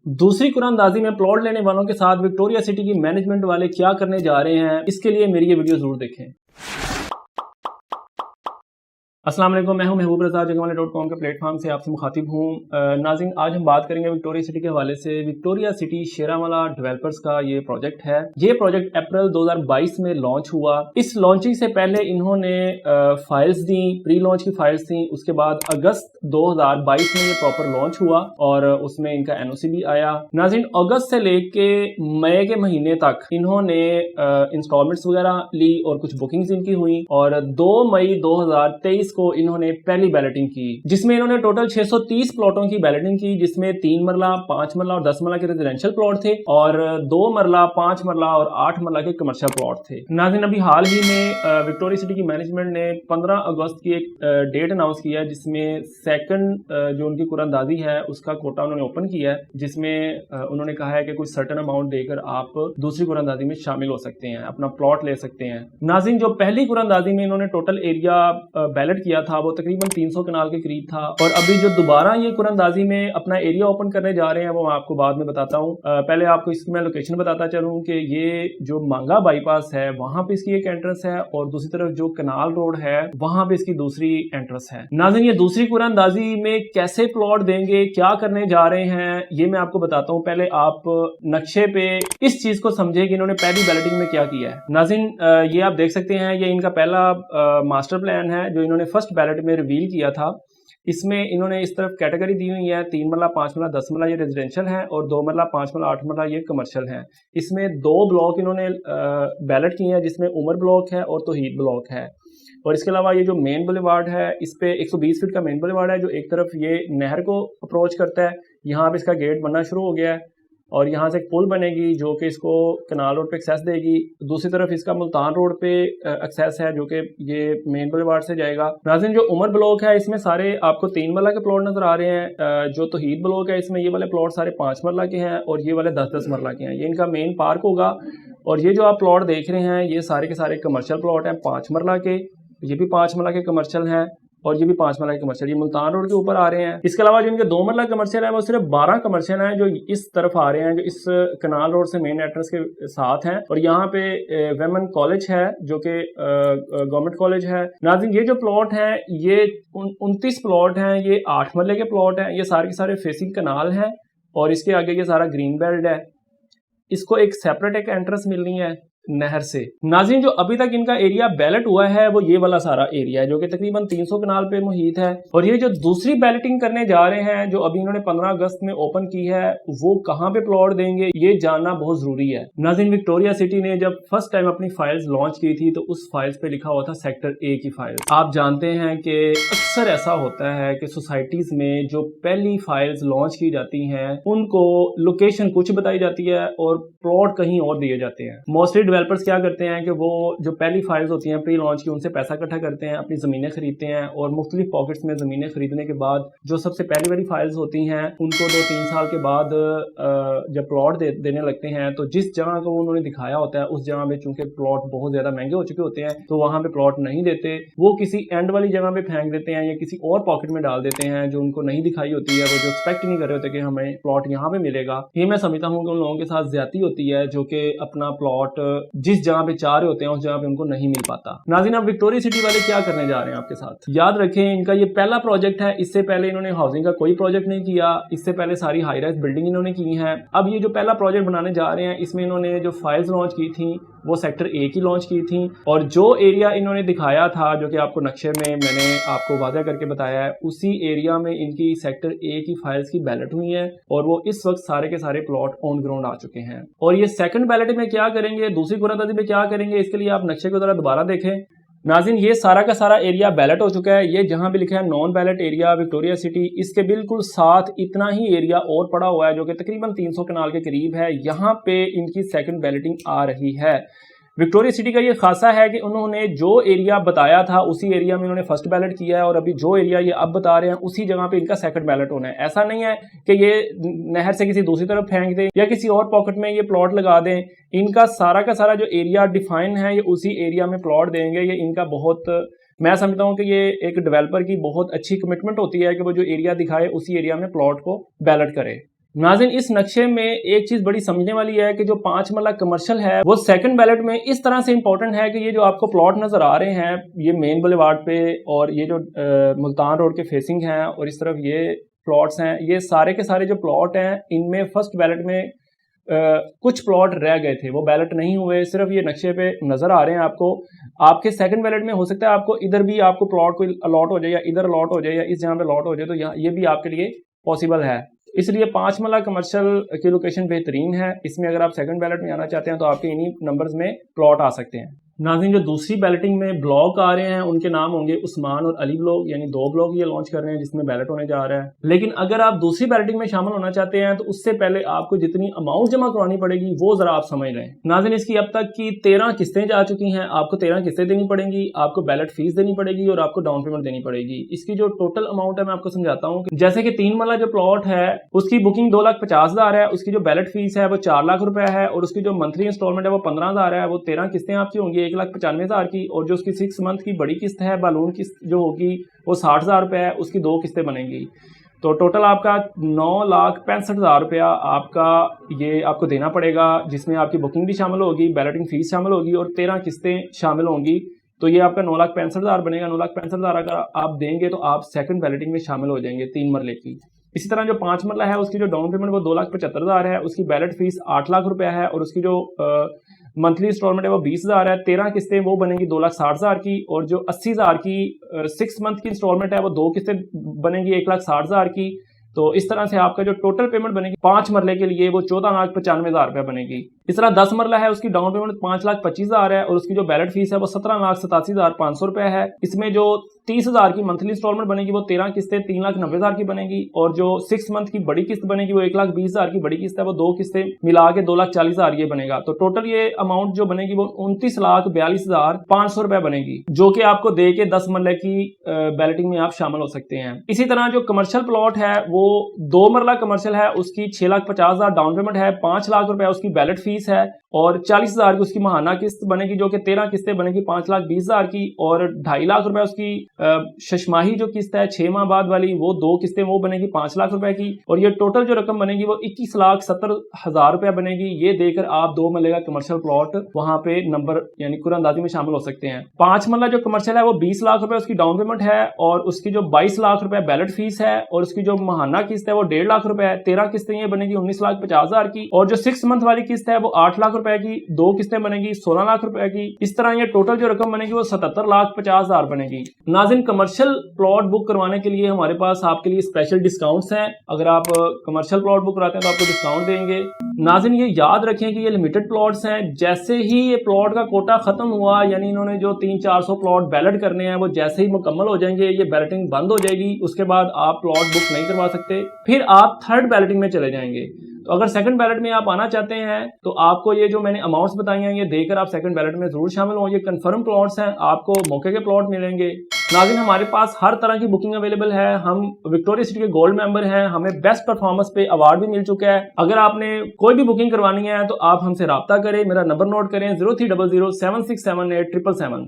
दूसरी कुरानंदाजी में प्लॉट लेने वालों के साथ विक्टोरिया सिटी की मैनेजमेंट वाले क्या करने जा रहे हैं, इसके लिए मेरी ये वीडियो जरूर देखें। अस्सलाम वालेकुम, मैं हूं महबूब रज़ा, जगहवाले.com के प्लेटफॉर्म से आपसे मुखातिब हूं। नाज़रीन, आज हम बात करेंगे विक्टोरिया सिटी के हवाले से। विक्टोरिया सिटी शेरावाला डेवलपर्स का ये प्रोजेक्ट है। ये प्रोजेक्ट अप्रैल 2022 में लॉन्च हुआ। इस लॉन्चिंग से पहले इन्होंने फाइल्स दी, प्री लॉन्च की फाइल्स दी। उसके बाद अगस्त 2022 में ये प्रॉपर लॉन्च हुआ और उसमें इनका NOC भी आया। नाज़रीन, अगस्त से लेके मई के महीने तक इन्होंने इंस्टॉलमेंट्स वगैरह ली और कुछ बुकिंग्स इनकी हुई और 2 मई 2023 को इन्होंने पहली बैलेटिंग की, जिसमें इन्होंने टोटल 630 प्लॉटों की बैलेटिंग की, जिसमें 3 मरला, 5 मरला और 10 मरला के रेजिडेंशियल प्लॉट थे और 2 मरला, 5 मरला और 8 मरला के कमर्शियल प्लॉट थे। नाज़रीन, अभी हाल ही में विक्टोरिया सिटी की मैनेजमेंट ने 15 अगस्त की एक डेट अनाउंस किया है, जिसमें सेकंड जो उनकी कुरानंदाजी है उसका कोटा उन्होंने ओपन किया है, जिसमें उन्होंने कहा है कि कुछ सर्टेन अमाउंट देकर आप दूसरी कुरानंदाजी में शामिल हो सकते हैं, अपना प्लॉट ले सकते हैं। नाज़रीन, जो पहली कुरानंदाजी में इन्होंने टोटल एरिया बैलेट किया था वो तकरीबन 300 कनाल के करीब था और अभी जो दोबारा ये कुरानंदाजी में अपना एरिया ओपन करने जा रहे हैं वो मैं आपको बाद में बताता हूँ। पहले आपको इसकी मैं लोकेशन बताता चलूँ कि ये जो मांगा बाईपास है वहां पे इसकी एक एंट्रेंस है और दूसरी तरफ जो कनाल रोड है वहां पे इसकी दूसरी एंट्रेंस है। नाज़रीन, ये दूसरी कुरानंदाजी में कैसे प्लॉट देंगे, क्या करने जा रहे हैं, ये मैं आपको बताता हूँ। पहले आप नक्शे पे इस चीज को समझे कि इन्होंने पहली बैलेटिंग में क्या किया है। नाज़रीन, ये आप देख सकते हैं, ये इनका पहला मास्टर प्लान है जो इन्होंने फर्स्ट बैलेट में रिवील किया था। इसमें इन्होंने इस तरफ कैटेगरी दी हुई है, 3 मरला, 5 मरला, 10 मरला ये रेजिडेंशियल है और 2 मरला, 5 मरला, 8 मरला ये कमर्शियल है। इसमें 2 ब्लॉक इन्होंने बैलेट किए हैं, जिसमें उमर ब्लॉक है और तौहीद ब्लॉक है। और इसके अलावा ये जो मेन बुलेवार्ड है इस पे 120 फीट का मेन बुलेवार्ड है जो एक तरफ ये नहर को अप्रोच करता है। यहाँ पे इसका गेट बनना शुरू हो गया है और यहाँ से एक पुल बनेगी जो कि इसको कनाल रोड पे एक्सेस देगी। दूसरी तरफ इसका मुल्तान रोड पे एक्सेस है जो कि ये मेन बुलेवार्ड से जाएगा। नाज़रीन, जो उमर ब्लॉक है इसमें सारे आपको 3 मरला के प्लॉट नजर आ रहे हैं। जो तौहीद ब्लॉक है इसमें ये वाले प्लॉट सारे 5 मरला के हैं और ये वाले 10-10 मरला के हैं। ये इनका मेन पार्क होगा और ये जो आप प्लॉट देख रहे हैं ये सारे के सारे कमर्शियल प्लॉट हैं 5 मरला के। ये भी 5 मरला के कमर्शियल हैं और ये भी 5 मरला के कमर्शियल, ये मुल्तान रोड के ऊपर आ रहे हैं। इसके अलावा जो इनके 2 मरला कमर्शियल है वो सिर्फ 12 कमर्शियल हैं जो इस तरफ आ रहे हैं, जो इस कनाल रोड से मेन एंट्रेंस के साथ हैं। और यहाँ पे वेमन कॉलेज है जो कि गवर्नमेंट कॉलेज है। नाज़रीन, ये जो प्लॉट हैं ये 29 प्लॉट हैं, ये 8 मरले के प्लॉट हैं। ये सारे के सारे फेसिंग कनाल हैं और इसके आगे ये सारा ग्रीन बेल्ट है। इसको एक सेपरेट एक एंट्रेंस मिलनी है नहर से। नाज़रीन, जो अभी तक इनका एरिया बैलेट हुआ है वो ये वाला सारा एरिया है जो कि तकरीबन 300 कनाल पे मुहित है। और ये जो दूसरी बैलेटिंग करने जा रहे हैं जो अभी इन्होंने 15 अगस्त में ओपन की है वो कहाँ पे प्लॉट देंगे ये जानना बहुत जरूरी है। नाज़रीन, विक्टोरिया सिटी ने जब फर्स्ट टाइम अपनी फाइल्स लॉन्च की थी तो उस फाइल्स पे लिखा हुआ था सेक्टर A की फाइल। आप जानते हैं कि अक्सर ऐसा होता है कि सोसाइटीज में जो पहली फाइल्स लॉन्च की जाती हैं उनको लोकेशन कुछ बताई जाती है और प्लॉट कहीं और दिए जाते हैं। मोस्टली डेवलपर्स क्या करते हैं कि वो जो पहली फाइल्स होती हैं प्री लॉन्च की उनसे पैसा इकट्ठा करते हैं, अपनी ज़मीनें खरीदते हैं और मुख्तलिफ पॉकेट्स में ज़मीनें खरीदने के बाद जो सबसे पहली वाली फाइल्स होती हैं उनको 2-3 साल के बाद जब प्लॉट देने लगते हैं तो जिस जगह को उन्होंने दिखाया होता है उस जगह में चूंकि प्लॉट बहुत ज़्यादा महंगे हो चुके होते हैं तो वहाँ पे प्लॉट नहीं देते, वो किसी एंड वाली जगह पे फेंक देते हैं या किसी और पॉकेट में डाल देते हैं जो उनको नहीं दिखाई होती है, वो जो एक्सपेक्ट नहीं कर रहे होते कि हमें प्लॉट यहाँ पे मिलेगा। ये मैं समझता हूँ कि उन लोगों के साथ ज्यादती होती है जो कि अपना प्लॉट जिस जगह पे चाह रहे होते हैं उस जगह पे उनको नहीं मिल पाता। नाज़रीन, अब विक्टोरिया सिटी वाले क्या करने जा रहे हैं आपके साथ, याद रखें इनका ये पहला प्रोजेक्ट है। इससे पहले इन्होंने हाउसिंग का कोई प्रोजेक्ट नहीं किया, इससे पहले सारी हाई राइज बिल्डिंग इन्होंने की है। अब ये जो पहला प्रोजेक्ट बनाने जा रहे हैं इसमें इन्होंने जो फाइल्स लॉन्च की थी वो सेक्टर A की लॉन्च की थी और जो एरिया इन्होंने दिखाया था जो कि आपको नक्शे में मैंने आपको वादा करके बताया है उसी एरिया में इनकी सेक्टर A की फाइल्स की बैलेट हुई है और वो इस वक्त सारे के सारे प्लॉट ऑन ग्राउंड आ चुके हैं। और ये सेकंड बैलेट में क्या करेंगे, दूसरी कुरानंदाजी में क्या करेंगे, इसके लिए आप नक्शे को जरा दोबारा देखें। नाज़रीन, ये सारा का सारा एरिया बैलेट हो चुका है। ये जहां भी लिखा है non ballot area Victoria city, इसके बिल्कुल साथ इतना ही एरिया और पड़ा हुआ है जो कि तकरीबन 300 कनाल के करीब है। यहाँ पे इनकी सेकंड बैलेटिंग आ रही है। विक्टोरिया सिटी का ये खासा है कि उन्होंने जो एरिया बताया था उसी एरिया में उन्होंने फर्स्ट बैलेट किया है और अभी जो एरिया ये अब बता रहे हैं उसी जगह पे इनका सेकंड बैलेट होना है। ऐसा नहीं है कि ये नहर से किसी दूसरी तरफ फेंक दें या किसी और पॉकेट में ये प्लॉट लगा दें। इनका सारा का सारा जो एरिया डिफाइन है ये उसी एरिया में प्लॉट देंगे। ये इनका बहुत, मैं समझता हूँ कि ये एक डेवलपर की बहुत अच्छी कमिटमेंट होती है कि वो जो एरिया दिखाए उसी एरिया में प्लॉट को बैलेट करे। नाज़रीन इस नक्शे में एक चीज बड़ी समझने वाली है कि जो 5 मरला कमर्शियल है वो सेकंड बैलेट में इस तरह से इंपॉर्टेंट है कि ये जो आपको प्लॉट नजर आ रहे हैं ये मेन बुलेवार्ड पे और ये जो मुल्तान रोड के फेसिंग हैं और इस तरफ ये प्लॉट्स हैं, ये सारे के सारे जो प्लॉट हैं इनमें फर्स्ट बैलेट में कुछ प्लॉट रह गए थे, वो बैलेट नहीं हुए, सिर्फ ये नक्शे पे नजर आ रहे हैं आपको। आपके सेकंड बैलेट में हो सकता है आपको इधर भी आपको प्लॉट कोई अलॉट हो जाए या इधर अलॉट हो जाए या इस जगह पे अलॉट हो जाए, तो यहाँ ये भी आपके लिए पॉसिबल है। इसलिए 5 मरला कमर्शियल की लोकेशन बेहतरीन है, इसमें अगर आप सेकंड बैलेट में आना चाहते हैं तो आपके इन्हीं नंबर्स में प्लॉट आ सकते हैं। नाज़रीन जो दूसरी बैलेटिंग में ब्लॉक आ रहे हैं उनके नाम होंगे उस्मान और अली ब्लॉक, यानी 2 ब्लॉक ये लॉन्च कर रहे हैं जिसमें बैलेट होने जा रहा है। लेकिन अगर आप दूसरी बैलेटिंग में शामिल होना चाहते हैं तो उससे पहले आपको जितनी अमाउंट जमा करवानी पड़ेगी वो जरा आप समझ लें। नाज़रीन इसकी अब तक की 13 किस्तें जा चुकी हैं, आपको 13 किस्तें देनी पड़ेंगी, आपको बैलेट फीस देनी पड़ेगी और आपको डाउन पेमेंट देनी पड़ेगी। इसकी जो टोटल अमाउंट है मैं आपको समझाता हूँ। जैसे कि 3 मरला जो प्लॉट है उसकी बुकिंग 2,50,000 है, उसकी जो बैलेट फीस है वो 4 लाख रुपया है और उसकी जो मंथली इंस्टॉलमेंट है वो 15,000 है। वो 13 किस्तें आपकी होंगी 1,95,000 की, और जो उसकी 6 मंथ की बड़ी किस्त है बालून किस्त जो होगी वो 60,000 रुपये है, उसकी 2 किस्तें बनेंगी। तो टोटल आपका 9,65,000 रुपया आपका ये आपको देना पड़ेगा, जिसमें आपकी बुकिंग भी शामिल होगी, बैलेटिंग फीस शामिल होगी और 13 किस्तें शामिल होंगी। तो ये आपका 9,65,000 बनेगा। 9,65,000 अगर आप देंगे तो आप सेकंड बैलेटिंग में शामिल हो जाएंगे 3 मरले की। इसी तरह जो 5 मरला है उसकी जो डाउन पेमेंट वो 2,75,000 है, उसकी बैलेट फीस 8 लाख रुपया है और उसकी जो मंथली इंस्टॉलमेंट है वो 20,000 है। 13 किस्तें वो बनेंगी 2,60,000 की और जो 80,000 की 6 मंथ की इंस्टॉलमेंट है वो 2 किस्तें बनेंगी 1,60,000 की। तो इस तरह से आपका जो टोटल पेमेंट बनेगी 5 मरले के लिए वो 14,95,000 रुपया बनेगी। इस तरह 10 मरला है उसकी डाउन पेमेंट 5,25,000 है और उसकी जो बैलेट फीस है वो 17,87,500 रुपया है। इसमें जो 30,000 की मंथली इंस्टॉलमेंट बनेगी वो 13 किस्तें 3,90,000 की बनेगी और जो 6 मंथ की बड़ी किस्त बनेगी वो 1,20,000 की बड़ी किस्त है, वो 2 किस्तें मिला के 2,40,000 ये बनेगा। तो टोटल ये अमाउंट जो बनेगी वो 29,42,500 रुपया बनेगी, जो कि आपको दे के 10 मरले की बैलेटिंग में आप शामिल हो सकते हैं। इसी तरह जो कमर्शियल प्लॉट है वो 2 मरला कमर्शियल है, उसकी 6,50,000 डाउन पेमेंट है, 5 लाख रुपया उसकी बैलेट फीस है और 40,000 की उसकी महाना किस्त बनेगी, जो कि 13 किस्तें बनेगी 5,20,000 की और 2.5 लाख रुपया उसकी शशमाही जो किस्त है 6 माह बाद वाली वो 2 किस्तें वो बनेगी 5 लाख रुपए की और ये टोटल जो रकम बनेगी वो 21,70,000 रुपया बनेगी। ये देकर आप 2 मरले का कमर्शियल प्लॉट वहां पे नंबर यानी कुरानंदाजी में शामिल हो सकते हैं। 5 मरला जो कमर्शियल है वो 20 लाख रुपए उसकी डाउन पेमेंट है और उसकी जो 22 लाख रुपए बैलेट फीस है और उसकी जो महाना किस्त है वो 1.5 लाख रुपए है। 13 किस्तें ये बनेगी 19,50,000 की और जो 6 मंथ वाली किस्त है वो 8 लाख रुपए की, 2 किस्तें बनेगी 16 लाख रुपए की। इस तरह ये टोटल जो रकम बनेगी वो 77,50,000 बनेगी। नाज़रीन कमर्शियल प्लॉट बुक करवाने के लिए हमारे पास आपके लिए स्पेशल डिस्काउंट्स हैं। अगर आप कमर्शियल प्लॉट बुक कराते हैं तो आपको डिस्काउंट देंगे। नाज़रीन ये याद रखें कि ये लिमिटेड प्लॉट्स हैं, जैसे ही ये प्लॉट का कोटा खत्म हुआ यानी इन्होंने जो 300-400 प्लॉट बैलेट करने हैं वो जैसे ही मुकम्मल हो जाएंगे ये बैलेटिंग बंद हो जाएगी, उसके बाद आप प्लॉट बुक नहीं करवा सकते, फिर आप थर्ड बैलेटिंग में चले जाएंगे। तो अगर सेकंड बैलेट में आप आना चाहते हैं तो आपको ये जो मैंने अमाउंट्स बताई हैं ये देकर आप सेकंड बैलेट में जरूर शामिल हों। ये कंफर्म प्लॉट्स हैं, आपको मौके के प्लॉट मिलेंगे। नाज़रीन हमारे पास हर तरह की बुकिंग अवेलेबल है, हम विक्टोरिया सिटी के गोल्ड मेंबर हैं, हमें बेस्ट परफॉर्मेंस पे अवार्ड भी मिल चुका है। अगर आपने कोई भी बुकिंग करवानी है तो आप हमसे रब्ता करें, मेरा नंबर नोट करें 0300 767 8777।